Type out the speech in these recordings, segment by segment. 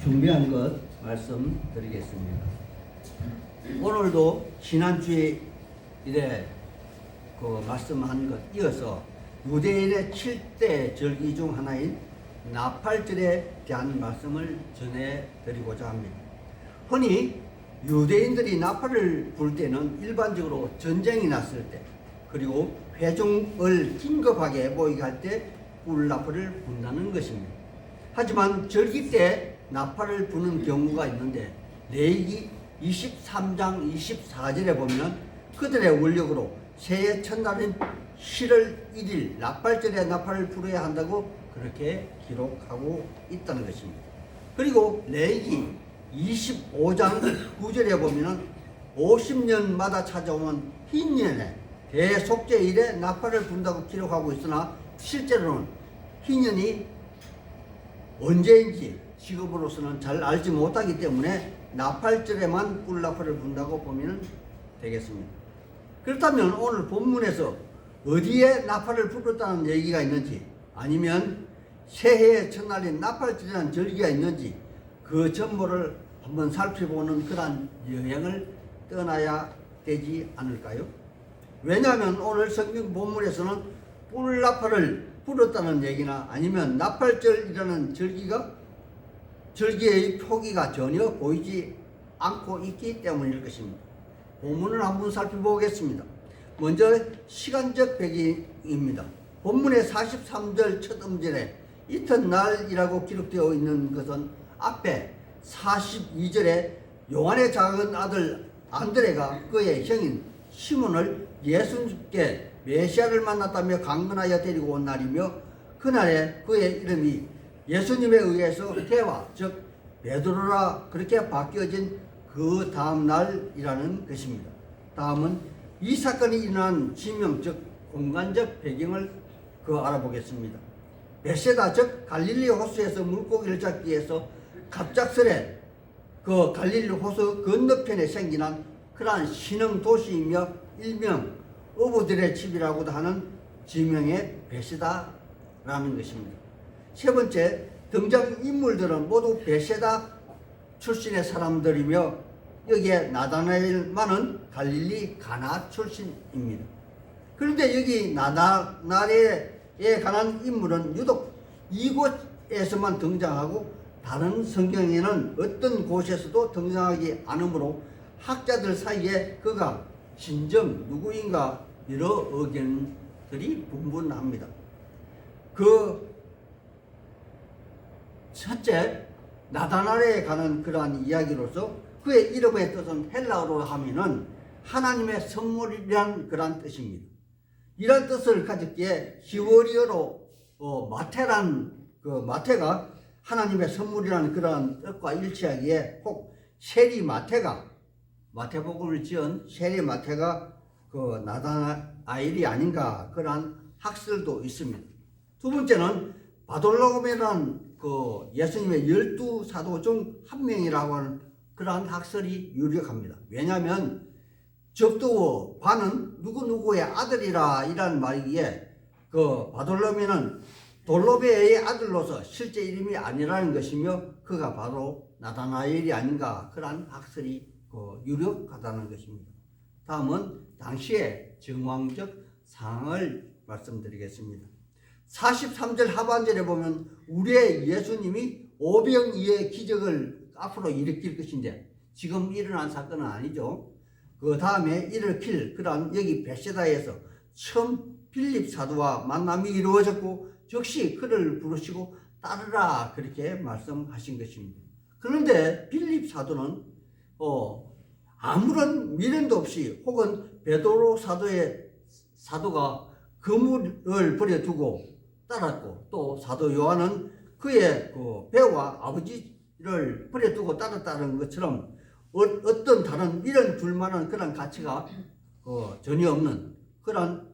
준비한 것 말씀드리겠습니다. 오늘도 지난주에 이래 말씀한 것 이어서 유대인의 7대 절기 중 하나인 나팔절에 대한 말씀을 전해드리고자 합니다. 흔히 유대인들이 나팔을 불 때는 일반적으로 전쟁이 났을 때, 그리고 회중을 긴급하게 모이게 할 때 꿀나팔을 분다는 것입니다. 하지만 절기 때 나팔을 부는 경우가 있는데, 레위기 23장 24절에 보면 그들의 원력으로 새해 첫날인 7월 1일 나팔절에 나팔을 불어야 한다고 그렇게 기록하고 있다는 것입니다. 그리고 레위기 25장 9절에 보면 50년마다 찾아오는 흰년에 대속죄일에 나팔을 분다고 기록하고 있으나, 실제로는 흰년이 언제인지 지금으로서는 잘 알지 못하기 때문에 나팔절에만 꿀나팔을 분다고 보면 되겠습니다. 그렇다면 오늘 본문에서 어디에 나팔을 불었다는 얘기가 있는지, 아니면 새해의 첫날인 나팔절이라는 절기가 있는지 그 전모를 한번 살펴보는 그런 여행을 떠나야 되지 않을까요? 왜냐하면 오늘 성경 본문에서는 꿀나팔을 불었다는 얘기나 아니면 나팔절이라는 절기의 표기가 전혀 보이지 않고 있기 때문일 것입니다. 본문을 한번 살펴보겠습니다. 먼저 시간적 배경입니다. 본문의 43절 첫 음절에 이튿날이라고 기록되어 있는 것은 앞에 42절에 요한의 작은 아들 안드레가 그의 형인 시몬을 예수님께 메시아를 만났다며 강건하여 데리고 온 날이며, 그날에 그의 이름이 예수님에 의해서 대화, 즉 베드로라 그렇게 바뀌어진 그 다음 날이라는 것입니다. 다음은 이 사건이 일어난 지명, 즉 공간적 배경을 알아보겠습니다. 베세다, 즉 갈릴리 호수에서 물고기를 잡기 위해서 갑작스레 그 갈릴리 호수 건너편에 생기는 그러한 신흥 도시이며 일명 어부들의 집이라고도 하는 지명의 베세다라는 것입니다. 세 번째, 등장인물들은 모두 베세다 출신의 사람들이며, 여기에 나다나엘만은 갈릴리 가나 출신입니다. 그런데 여기 나다나엘에 관한 인물은 유독 이곳에서만 등장하고 다른 성경에는 어떤 곳에서도 등장하지 않으므로 학자들 사이에 그가 진정 누구인가 여러 의견들이 분분합니다. 첫째, 나다나엘에 관한 그러한 이야기로서 그의 이름의 뜻은 헬라어로 하면은 하나님의 선물이란 그러한 뜻입니다. 이런 뜻을 가졌기에 히브리어로 마태가 하나님의 선물이라는 그러한 뜻과 일치하기에 혹 마태복음을 지은 세리 마태가 나다나엘이 아닌가 그러한 학설도 있습니다. 두 번째는 바돌로메라는 예수님의 12사도 중 한 명이라고 하는 그러한 학설이 유력합니다. 왜냐하면 적두어 바는 누구누구의 아들이라 이란 말이기에 바돌로메는 돌로베의 아들로서 실제 이름이 아니라는 것이며, 그가 바로 나다나엘이 아닌가 그러한 학설이 유력하다는 것입니다. 다음은 당시의 정황적 상황을 말씀드리겠습니다. 43절 하반절에 보면 우리의 예수님이 오병이의 기적을 앞으로 일으킬 것인데, 지금 일어난 사건은 아니죠. 그 다음에 일으킬 그런 여기 베세다에서 처음 빌립 사도와 만남이 이루어졌고, 즉시 그를 부르시고 따르라 그렇게 말씀하신 것입니다. 그런데 빌립 사도는 아무런 미련도 없이, 혹은 베드로 사도가 그물을 버려두고 따랐고, 또 사도 요한은 그의 배와 아버지를 버려두고 따랐다는 것처럼 어떤 다른 미련 둘 만한 그런 가치가 전혀 없는 그런,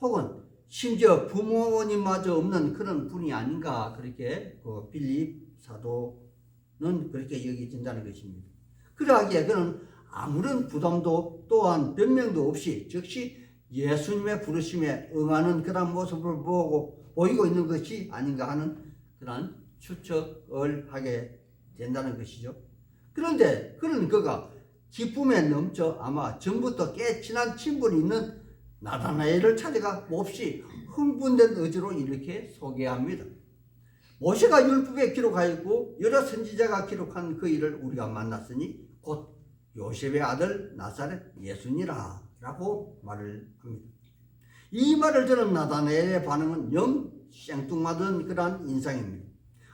혹은 심지어 부모님마저 없는 그런 분이 아닌가 그렇게 빌립 사도는 그렇게 여겨진다는 것입니다. 그러하기에 그는 아무런 부담도 또한 변명도 없이 즉시 예수님의 부르심에 응하는 그런 모습을 보이고 있는 것이 아닌가 하는 그런 추측을 하게 된다는 것이죠. 그런데 그런 그가 기쁨에 넘쳐 아마 전부터 꽤 친한 친분이 있는 나다나엘을 찾아가 몹시 흥분된 의지로 이렇게 소개합니다. 모세가 율법에 기록하였고 여러 선지자가 기록한 그 일을 우리가 만났으니 곧 요셉의 아들 나사렛 예수니라 라고 말을 합니다. 이 말을 들은 나다나엘의 반응은 영 생뚱맞은 그러한 인상입니다.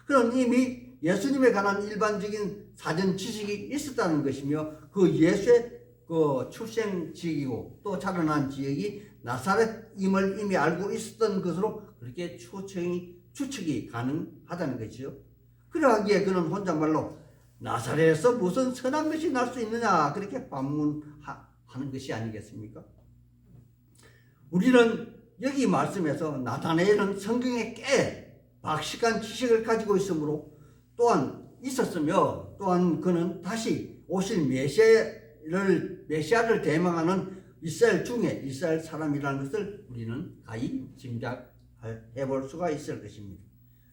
그는 이미 예수님에 관한 일반적인 사전 지식이 있었다는 것이며 그 예수의 그 출생 지역이고 또 자라난 지역이 나사렛임을 이미 알고 있었던 것으로 그렇게 추측이 가능하다는 것이죠. 그러하기에 그는 혼잣말로 나사렛에서 무슨 선한 것이 날 수 있느냐 그렇게 반문하는 것이 아니겠습니까? 우리는 여기 말씀에서 나다나엘은 성경에 꽤 박식한 지식을 가지고 있으므로 또한 있었으며 또한 그는 다시 오실 메시아를 대망하는 이스라엘 중에 이스라엘 사람이라는 것을 우리는 가히 짐작해 볼 수가 있을 것입니다.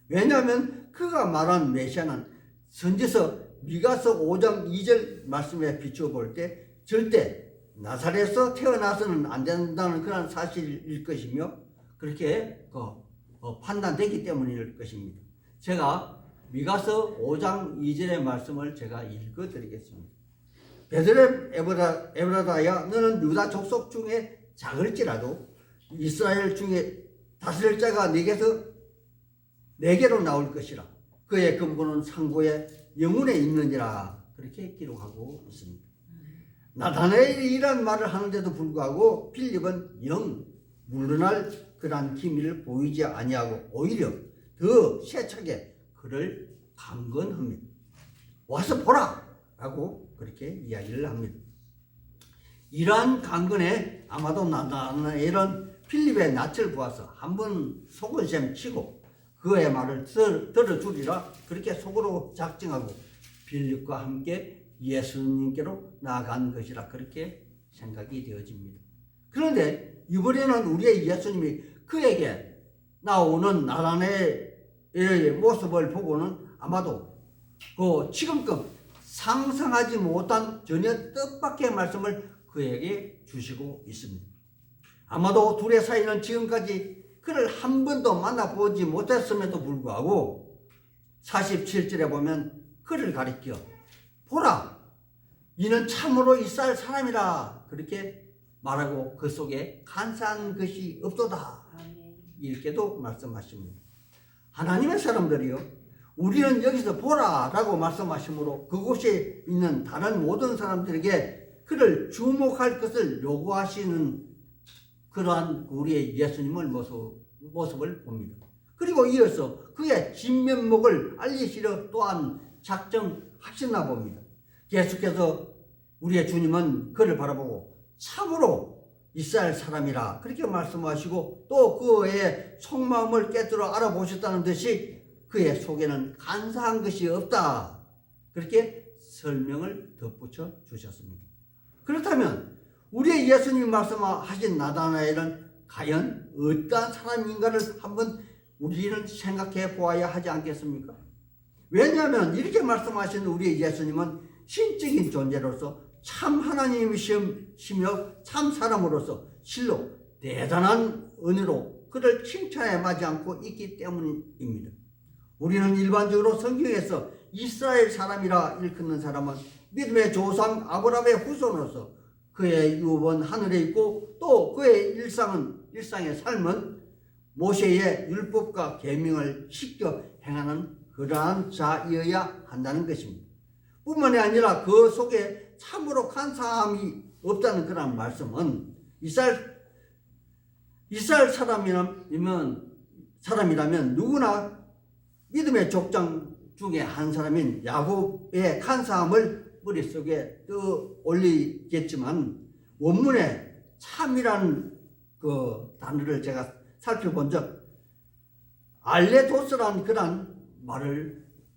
왜냐하면 그가 말한 메시아는 선지서 미가서 5장 2절 말씀에 비추어 볼 때 절대 나사렛에서 태어나서는 안 된다는 그런 사실일 것이며 그렇게 판단되기 때문일 것입니다. 제가 미가서 5장 2절의 말씀을 제가 읽어드리겠습니다. 베들레헴 에브라다야 너는 유다 족속 중에 작을지라도 이스라엘 중에 다스릴 자가 내게로 나올 것이라. 그의 근본은 상고의 영혼에 있느니라. 그렇게 기록하고 있습니다. 나다나엘이 이런 말을 하는데도 불구하고 필립은 영 물러날 그러한 기미를 보이지 아니하고 오히려 더 세차게 그를 강건합니다. 와서 보라! 라고 그렇게 이야기를 합니다. 이러한 강건에 아마도 나다나엘은 필립의 낯을 보아서 한번 속은 셈 치고 그의 말을 들어주리라 그렇게 속으로 작정하고 필립과 함께 예수님께로 나아간 것이라 그렇게 생각이 되어집니다. 그런데 이번에는 우리의 예수님이 그에게 나오는 나다나엘의 모습을 보고는 아마도 지금껏 상상하지 못한 전혀 뜻밖의 말씀을 그에게 주시고 있습니다. 아마도 둘의 사이는 지금까지 그를 한 번도 만나보지 못했음에도 불구하고 47절에 보면 그를 가리켜 보라 이는 참으로 이스라엘 사람이라 그렇게 말하고 그 속에 간사한 것이 없도다 이렇게도 말씀하십니다. 하나님의 사람들이요 우리는 여기서 보라 라고 말씀하시므로 그곳에 있는 다른 모든 사람들에게 그를 주목할 것을 요구하시는 그러한 우리의 예수님의 모습을 봅니다. 그리고 이어서 그의 진면목을 알리시려 또한 작정하셨나 봅니다. 계속해서 우리의 주님은 그를 바라보고 참으로 이스라엘 사람이라 그렇게 말씀하시고 또 그의 속마음을 깨뜨려 알아보셨다는 듯이 그의 속에는 간사한 것이 없다 그렇게 설명을 덧붙여 주셨습니다. 그렇다면 우리의 예수님이 말씀하신 나다나엘은 과연 어떠한 사람인가를 한번 우리는 생각해 보아야 하지 않겠습니까? 왜냐하면 이렇게 말씀하신 우리의 예수님은 신적인 존재로서 참 하나님이시며 참 사람으로서 실로 대단한 은혜로 그를 칭찬해 마지 않고 있기 때문입니다. 우리는 일반적으로 성경에서 이스라엘 사람이라 일컫는 사람은 믿음의 조상 아브라함의 후손으로서 그의 유업은 하늘에 있고 또 그의 일상의 삶은 모세의 율법과 계명을 지켜 행하는 그러한 자이어야 한다는 것입니다. 뿐만이 아니라 그 속에 참으로 간사함이 없다는 그런 말씀은 이스라엘 사람이라면 누구나 믿음의 족장 중에 한 사람인 야곱의 간사함을 머릿속에 떠올리겠지만 원문에 참이라는 그 단어를 제가 살펴본 적 알레도스라는 그런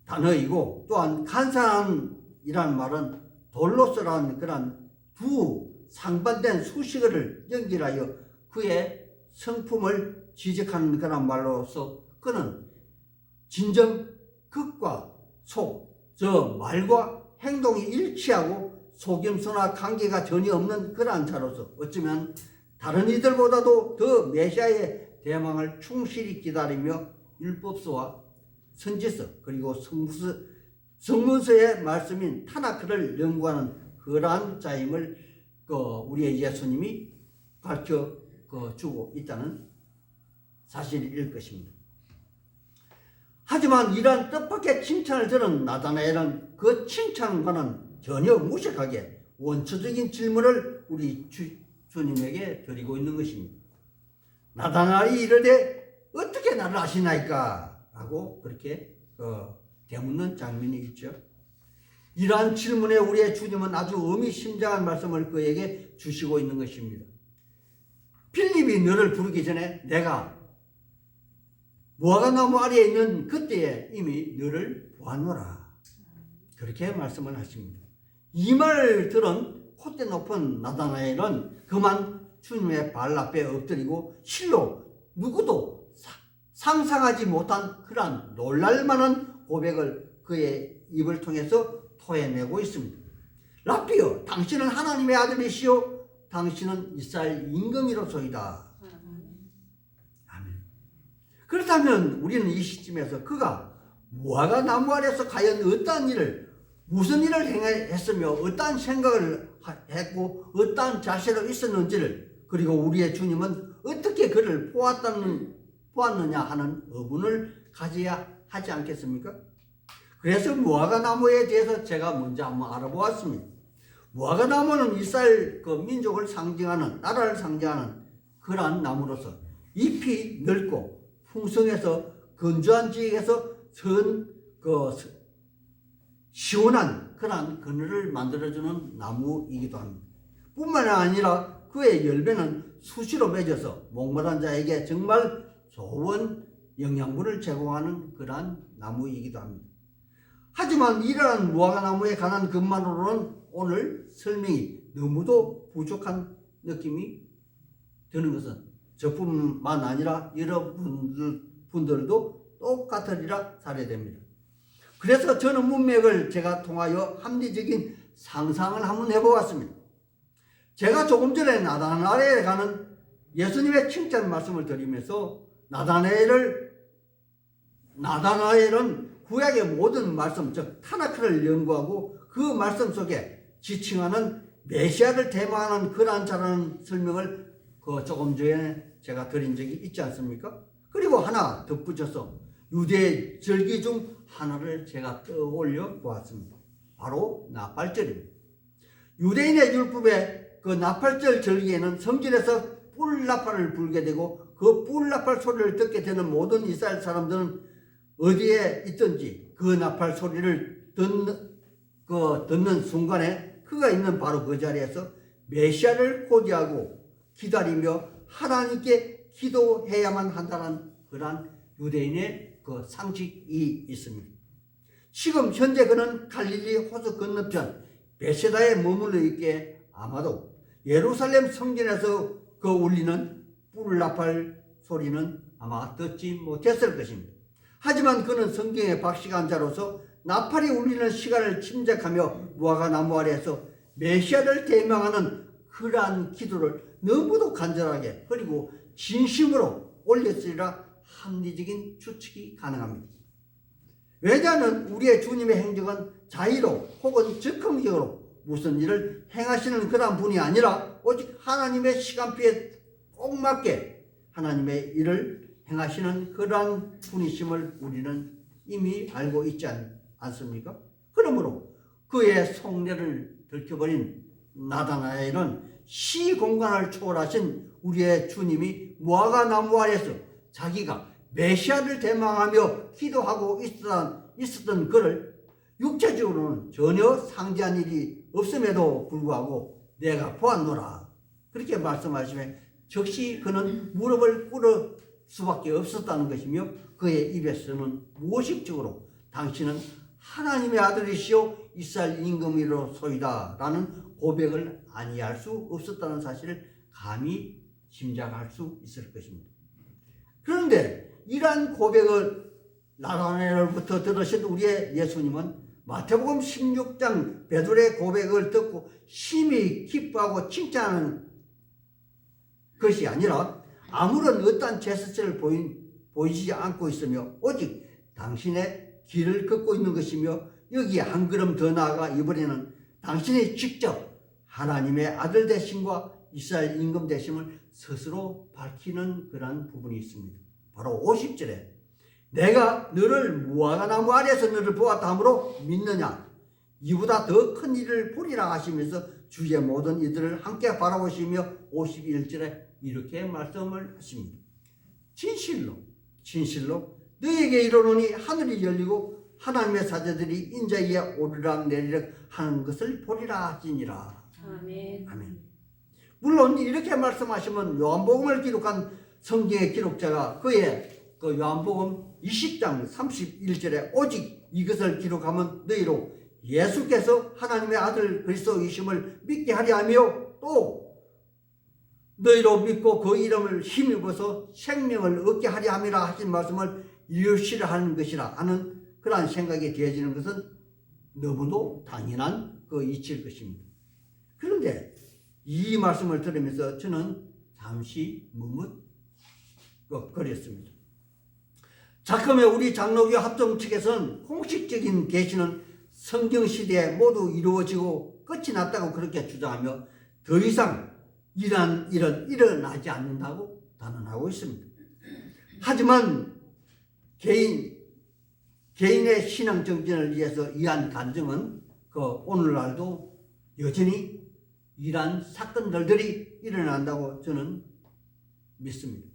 단어이고 또한 간사함이라는 말은 돌로스라는 그런 두 상반된 수식어를 연결하여 그의 성품을 지적하는 그런 말로서 그는 진정 극과 속, 저 말과 행동이 일치하고 속임수나 관계가 전혀 없는 그러한 자로서 어쩌면 다른 이들보다도 더 메시아의 대망을 충실히 기다리며 율법서와 선지서 그리고 성문서의 말씀인 타나크를 연구하는 그러한 자임을 우리의 예수님이 가르쳐 주고 있다는 사실일 것입니다. 하지만 이러한 뜻밖의 칭찬을 들은 나다나엘은 그 칭찬과는 전혀 무식하게 원초적인 질문을 우리 주님에게 드리고 있는 것입니다. 나다나엘이 이르되 어떻게 나를 아시나이까? 라고 그렇게 되묻는 장면이 있죠. 이러한 질문에 우리의 주님은 아주 의미심장한 말씀을 그에게 주시고 있는 것입니다. 필립이 너를 부르기 전에 내가 무화과나무 아래에 있는 그때에 이미 너를 보았노라. 그렇게 말씀을 하십니다. 이 말을 들은 콧대 높은 나다나엘은 그만 주님의 발 앞에 엎드리고 실로 누구도 상상하지 못한 그러한 놀랄만한 고백을 그의 입을 통해서 토해내고 있습니다. 라피여, 당신은 하나님의 아들이시오. 당신은 이스라엘 임금이로소이다. 아멘. 그렇다면 우리는 이 시점에서 그가 무화과 나무 아래서 과연 무슨 일을 행했으며 어떠한 생각을 했고 어떠한 자세로 있었는지를, 그리고 우리의 주님은 어떻게 그를 보았느냐 하는 의문을 가져야 하지 않겠습니까? 그래서 무화과 나무에 대해서 제가 먼저 한번 알아보았습니다. 무화과 나무는 이스라엘 민족을 상징하는, 나라를 상징하는 그러한 나무로서 잎이 넓고 풍성해서 건조한 지역에서 시원한 그러한 그늘을 만들어주는 나무이기도 합니다. 뿐만 아니라 그의 열매는 수시로 맺어서 목마른 자에게 정말 좋은 영양분을 제공하는 그러한 나무이기도 합니다. 하지만 이러한 무화과 나무에 관한 것만으로는 오늘 설명이 너무도 부족한 느낌이 드는 것은 저뿐만 아니라 여러분들도 똑같으리라 사례됩니다. 그래서 저는 문맥을 제가 통하여 합리적인 상상을 한번 해보았습니다. 제가 조금 전에 나다나엘에 가는 예수님의 칭찬 말씀을 드리면서 나다나엘은 구약의 모든 말씀, 즉 타나크를 연구하고 그 말씀 속에 지칭하는 메시아를 대망하는 그러한 자라는 설명을 조금 전에 제가 드린 적이 있지 않습니까? 그리고 하나 덧붙여서 유대 절기 중 하나를 제가 떠올려 보았습니다. 바로 나팔절입니다. 유대인의 율법에 그 나팔절 절기에는 성전에서 뿔나팔을 불게 되고 그 뿔나팔 소리를 듣게 되는 모든 이스라엘 사람들은 어디에 있든지 그 나팔 소리를 듣는 순간에 그가 있는 바로 그 자리에서 메시아를 고대하고 기다리며 하나님께 기도해야만 한다는 그러한 유대인의 그 상식이 있습니다. 지금 현재 그는 갈릴리 호수 건너편 베세다에 머물러 있기에 아마도 예루살렘 성전에서 울리는 뿔나팔 소리는 아마 듣지 못했을 것입니다. 하지만 그는 성경의 박식한 자로서 나팔이 울리는 시간을 침략하며 무화과 나무 아래에서 메시아를 대명하는 그러한 기도를 너무도 간절하게 그리고 진심으로 올렸으리라 합리적인 추측이 가능합니다. 왜냐하면 우리의 주님의 행적은 자의로 혹은 즉흥적으로 무슨 일을 행하시는 그러한 분이 아니라 오직 하나님의 시간표에 꼭 맞게 하나님의 일을 행하시는 그러한 분이심을 우리는 이미 알고 있지 않습니까? 그러므로 그의 속내를 들켜버린 나다나엘은 시공간을 초월하신 우리의 주님이 무화과 나무 아래서 자기가 메시아를 대망하며 기도하고 있었던 그를 육체적으로는 전혀 상대한 일이 없음에도 불구하고 내가 보았노라 그렇게 말씀하시면 즉시 그는 무릎을 꿇을 수밖에 없었다는 것이며 그의 입에서는 무의식적으로 당신은 하나님의 아들이시오 이스라엘 임금이로소이다 라는 고백을 아니할 수 없었다는 사실을 감히 짐작할 수 있을 것입니다. 그런데 이러한 고백을 나다나엘로부터 들으신 우리의 예수님은 마태복음 16장 베드로의 고백을 듣고 심히 기뻐하고 칭찬하는 것이 아니라 아무런 어떠한 제스처를 보이지 않고 있으며 오직 당신의 길을 걷고 있는 것이며 여기에 한 걸음 더 나아가 이번에는 당신이 직접 하나님의 아들 되심과 이스라엘 임금 되심을 스스로 밝히는 그러한 부분이 있습니다. 바로 50절에 내가 너를 무화과나무 아래에서 너를 보았다 하므로 믿느냐 이보다 더 큰 일을 보리라 하시면서 주의 모든 이들을 함께 바라보시며 51절에 이렇게 말씀을 하십니다. 진실로 너에게 이르노니 하늘이 열리고 하나님의 사자들이 인자 위에 오르락 내리락 하는 것을 보리라 하시니라. 아멘. 아멘. 물론 이렇게 말씀하시면 요한복음을 기록한 성경의 기록자가 그의 그 요한복음 20장 31절에 오직 이것을 기록하면 너희로 예수께서 하나님의 아들 그리스도이심을 믿게 하려 하며 또 너희로 믿고 그 이름을 힘입어서 생명을 얻게 하려 함이라 하신 말씀을 이루시려 하는 것이라 하는 그러한 생각이 되어지는 것은 너무도 당연한 그 이치일 것입니다. 그런데 이 말씀을 들으면서 저는 잠시 뭇뭇거렸습니다. 자금의 우리 장로교 합정 측에서는 공식적인 계시는 성경시대에 모두 이루어지고 끝이 났다고 그렇게 주장하며 더 이상 이러한 일은 일어나지 않는다고 단언하고 있습니다. 하지만 개인의 신앙 정진을 위해서 이러한 간증은 오늘날도 여전히 이러한 사건들이 일어난다고 저는 믿습니다.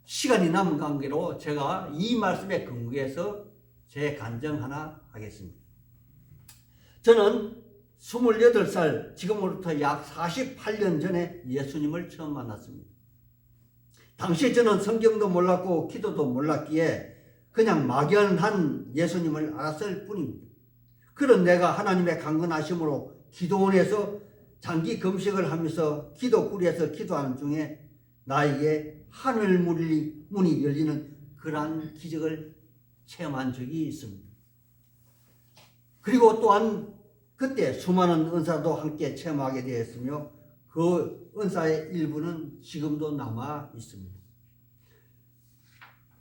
시간이 남은 관계로 제가 이 말씀에 근거해서 제 간증 하나 하겠습니다. 저는 28살, 지금으로부터 약 48년 전에 예수님을 처음 만났습니다. 당시 저는 성경도 몰랐고 기도도 몰랐기에 그냥 막연한 예수님을 알았을 뿐입니다. 그런 내가 하나님의 강건하심으로 기도원에서 장기 금식을 하면서 기도구리에서 기도하는 중에 나에게 하늘 문이 열리는 그러한 기적을 체험한 적이 있습니다. 그리고 또한 그때 수많은 은사도 함께 체험하게 되었으며 그 은사의 일부는 지금도 남아 있습니다.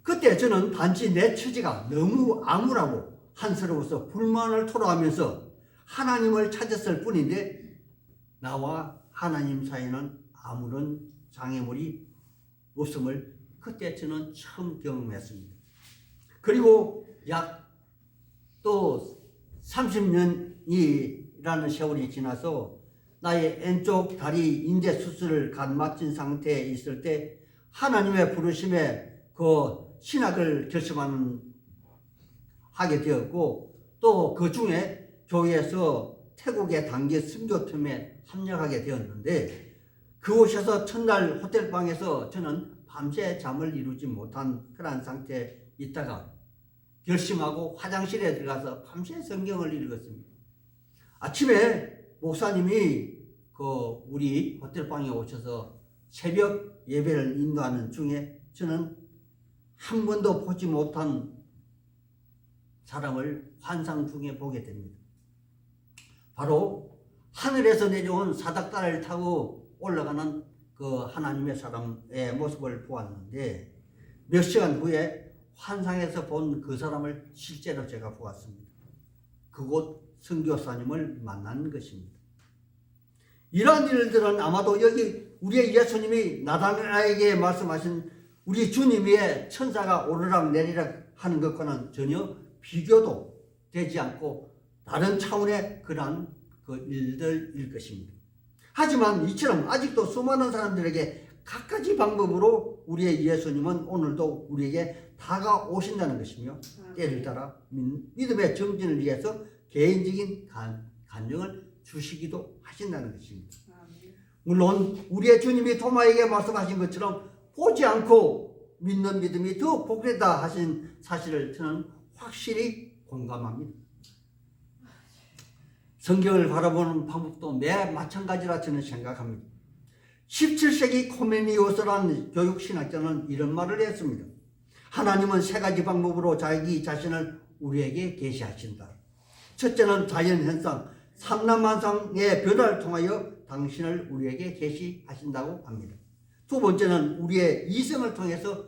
그때 저는 단지 내 처지가 너무 암울하고 한스러워서 불만을 토로하면서 하나님을 찾았을 뿐인데 나와 하나님 사이에는 아무런 장애물이 없음을 그때 저는 처음 경험했습니다. 그리고 약 또 30년이라는 세월이 지나서 나의 왼쪽 다리 인대 수술을 간 마친 상태에 있을 때 하나님의 부르심에 그 신학을 하게 되었고 또 그 중에 교회에서 태국의 단기 선교팀에 합력하게 되었는데 그곳에서 첫날 호텔방에서 저는 밤새 잠을 이루지 못한 그런 상태에 있다가 결심하고 화장실에 들어가서 밤새 성경을 읽었습니다. 아침에 목사님이 우리 호텔방에 오셔서 새벽 예배를 인도하는 중에 저는 한 번도 보지 못한 사람을 환상 중에 보게 됩니다. 바로 하늘에서 내려온 사닥다리를 타고 올라가는 그 하나님의 사람의 모습을 보았는데 몇 시간 후에 환상에서 본 그 사람을 실제로 제가 보았습니다. 그곳 선교사님을 만난 것입니다. 이러한 일들은 아마도 여기 우리의 예수님이 나다나엘에게 말씀하신 우리 주님의 천사가 오르락 내리락 하는 것과는 전혀 비교도 되지 않고 다른 차원의 그러한 그 일들일 것입니다. 하지만 이처럼 아직도 수많은 사람들에게 갖가지 방법으로 우리의 예수님은 오늘도 우리에게 다가오신다는 것이며 때를 따라 믿음의 정진을 위해서 개인적인 간증을 주시기도 하신다는 것입니다. 물론 우리의 주님이 도마에게 말씀하신 것처럼 보지 않고 믿는 믿음이 더 복되다 하신 사실을 저는 확실히 공감합니다. 성경을 바라보는 방법도 매 마찬가지라 저는 생각합니다. 17세기 코메니오스라는 교육신학자는 이런 말을 했습니다. 하나님은 세 가지 방법으로 자기 자신을 우리에게 계시하신다. 첫째는 자연현상, 삼라만상의 변화를 통하여 당신을 우리에게 계시하신다고 합니다. 두 번째는 우리의 이성을 통해서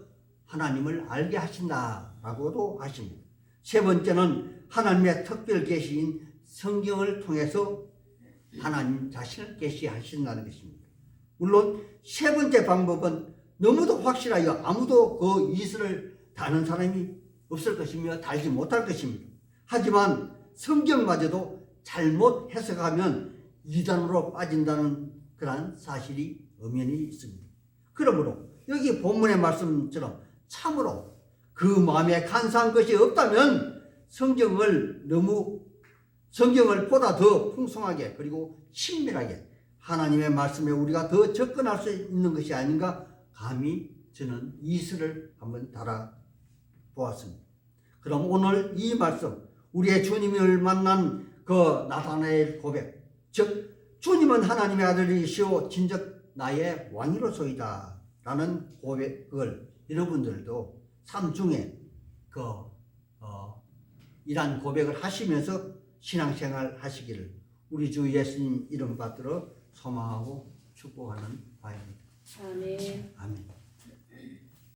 하나님을 알게 하신다라고도 하십니다. 세 번째는 하나님의 특별 계시인 성경을 통해서 하나님 자신을 계시하신다는 것입니다. 물론 세 번째 방법은 너무도 확실하여 아무도 그 이슬을 다는 사람이 없을 것이며 달지 못할 것입니다. 하지만 성경마저도 잘못 해석하면 이단으로 빠진다는 그러한 사실이 엄연히 있습니다. 그러므로 여기 본문의 말씀처럼 참으로 그 마음에 간사한 것이 없다면 성경을 보다 더 풍성하게 그리고 친밀하게 하나님의 말씀에 우리가 더 접근할 수 있는 것이 아닌가 감히 저는 이슬을 한번 달아보았습니다. 그럼 오늘 이 말씀 우리의 주님을 만난 그 나다나엘 고백, 즉 주님은 하나님의 아들이시오 진즉 나의 왕이로소이다 라는 고백을 여러분들도 삶 중에 이러한 고백을 하시면서 신앙생활 하시기를 우리 주 예수님 이름 받들어 소망하고 축복하는 바입니다. 아멘. 아멘.